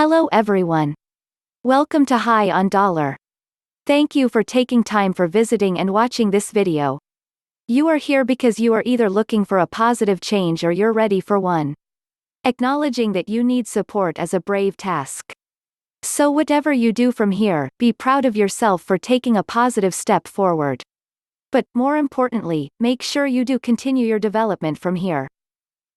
Hello everyone. Welcome to High on Dollar. Thank you for taking time for visiting and watching this video. You are here because you are either looking for a positive change or you're ready for one. Acknowledging that you need support is a brave task. So whatever you do from here, be proud of yourself for taking a positive step forward. But, more importantly, make sure you do continue your development from here.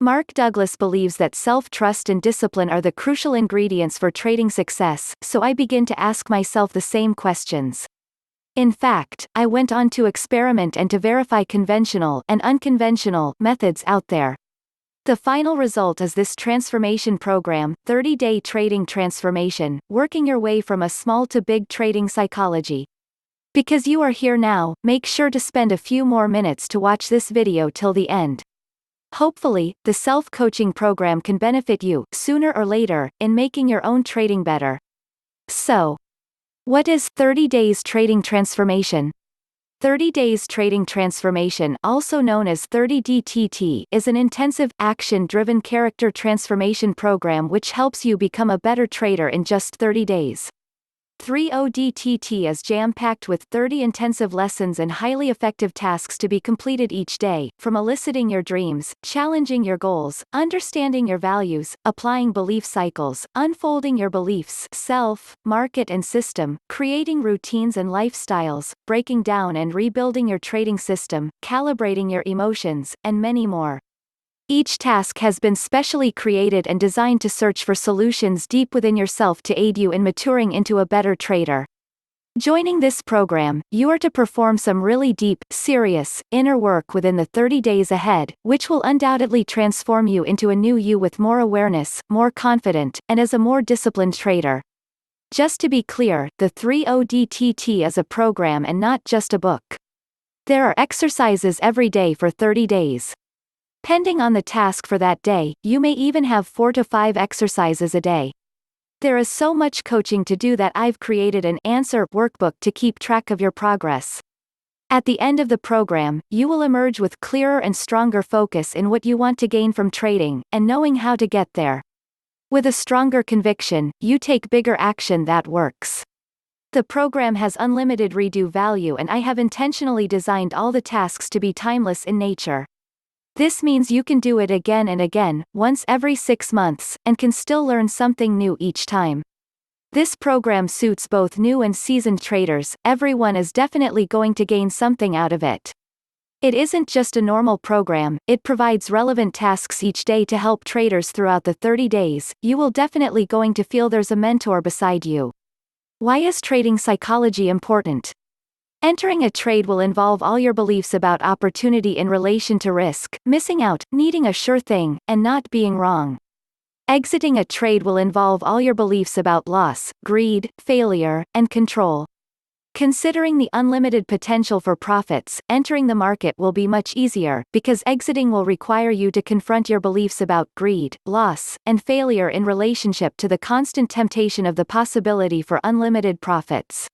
Mark Douglas believes that self-trust and discipline are the crucial ingredients for trading success, so I begin to ask myself the same questions. In fact, I went on to experiment and to verify conventional and unconventional methods out there. The final result is this transformation program, 30-day trading transformation, working your way from a small to big trading psychology. Because you are here now, make sure to spend a few more minutes to watch this video till the end. Hopefully, the self-coaching program can benefit you, sooner or later, in making your own trading better. So, what is 30 Days Trading Transformation? 30 Days Trading Transformation, also known as 30DTT, is an intensive, action-driven character transformation program which helps you become a better trader in just 30 days. 30DTT is jam-packed with 30 intensive lessons and highly effective tasks to be completed each day, from eliciting your dreams, challenging your goals, understanding your values, applying belief cycles, unfolding your beliefs, self, market and system, creating routines and lifestyles, breaking down and rebuilding your trading system, calibrating your emotions, and many more. Each task has been specially created and designed to search for solutions deep within yourself to aid you in maturing into a better trader. Joining this program, you are to perform some really deep, serious, inner work within the 30 days ahead, which will undoubtedly transform you into a new you with more awareness, more confident, and as a more disciplined trader. Just to be clear, the 30DTT is a program and not just a book. There are exercises every day for 30 days. Depending on the task for that day, you may even have 4 to 5 exercises a day. There is so much coaching to do that I've created an answer workbook to keep track of your progress. At the end of the program, you will emerge with clearer and stronger focus in what you want to gain from trading, and knowing how to get there. With a stronger conviction, you take bigger action that works. The program has unlimited redo value and I have intentionally designed all the tasks to be timeless in nature. This means you can do it again and again, once every 6 months, and can still learn something new each time. This program suits both new and seasoned traders, everyone is definitely going to gain something out of it. It isn't just a normal program, it provides relevant tasks each day to help traders throughout the 30 days, you will definitely going to feel there's a mentor beside you. Why is trading psychology important? Entering a trade will involve all your beliefs about opportunity in relation to risk, missing out, needing a sure thing, and not being wrong. Exiting a trade will involve all your beliefs about loss, greed, failure, and control. Considering the unlimited potential for profits, entering the market will be much easier, because exiting will require you to confront your beliefs about greed, loss, and failure in relationship to the constant temptation of the possibility for unlimited profits.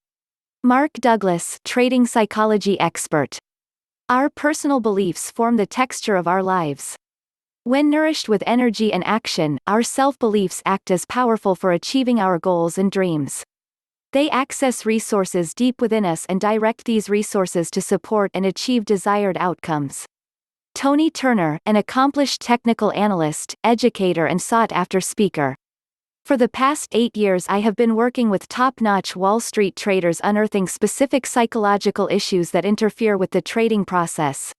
Mark Douglas, trading psychology expert. Our personal beliefs form the texture of our lives. When nourished with energy and action, our self-beliefs act as powerful for achieving our goals and dreams. They access resources deep within us and direct these resources to support and achieve desired outcomes. Tony Turner, an accomplished technical analyst, educator and sought-after speaker. For the past 8 years I have been working with top-notch Wall Street traders unearthing specific psychological issues that interfere with the trading process.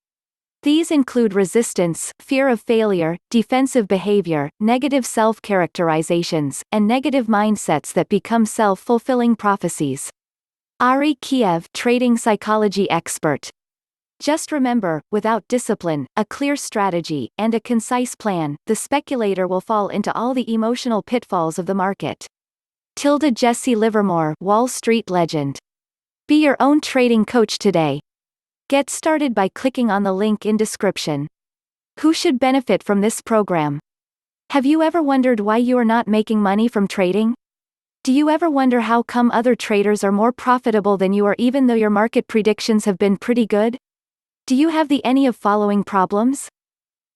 These include resistance, fear of failure, defensive behavior, negative self-characterizations, and negative mindsets that become self-fulfilling prophecies. Ari Kiev, trading psychology expert. Just remember, without discipline, a clear strategy, and a concise plan, the speculator will fall into all the emotional pitfalls of the market. Jesse Livermore, Wall Street legend. Be your own trading coach today. Get started by clicking on the link in description. Who should benefit from this program? Have you ever wondered why you are not making money from trading? Do you ever wonder how come other traders are more profitable than you are even though your market predictions have been pretty good? Do you have any of following problems?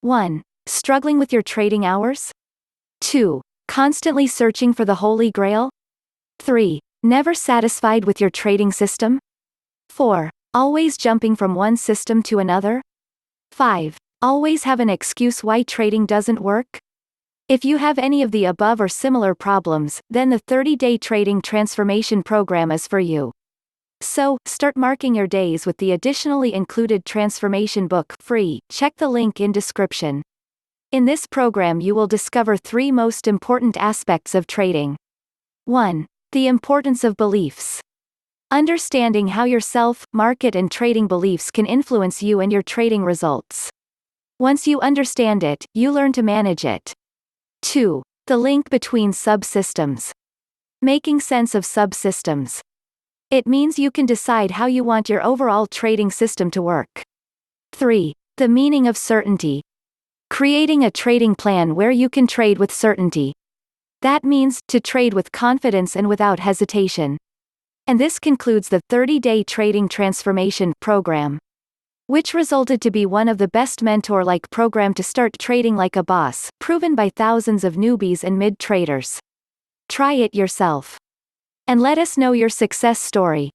1. Struggling with your trading hours? 2. Constantly searching for the Holy Grail? 3. Never satisfied with your trading system? 4. Always jumping from one system to another? 5. Always have an excuse why trading doesn't work? If you have any of the above or similar problems, then the 30-day trading transformation program is for you. So, start marking your days with the additionally included transformation book, free. Check the link in description. In this program you will discover 3 most important aspects of trading. 1. The importance of beliefs. Understanding how your self, market and trading beliefs can influence you and your trading results. Once you understand it, you learn to manage it. 2. The link between subsystems. Making sense of subsystems. It means you can decide how you want your overall trading system to work. 3. The meaning of certainty. Creating a trading plan where you can trade with certainty. That means, to trade with confidence and without hesitation. And this concludes the 30-day trading transformation program, which resulted to be one of the best mentor-like program to start trading like a boss, proven by thousands of newbies and mid-traders. Try it yourself. And let us know your success story.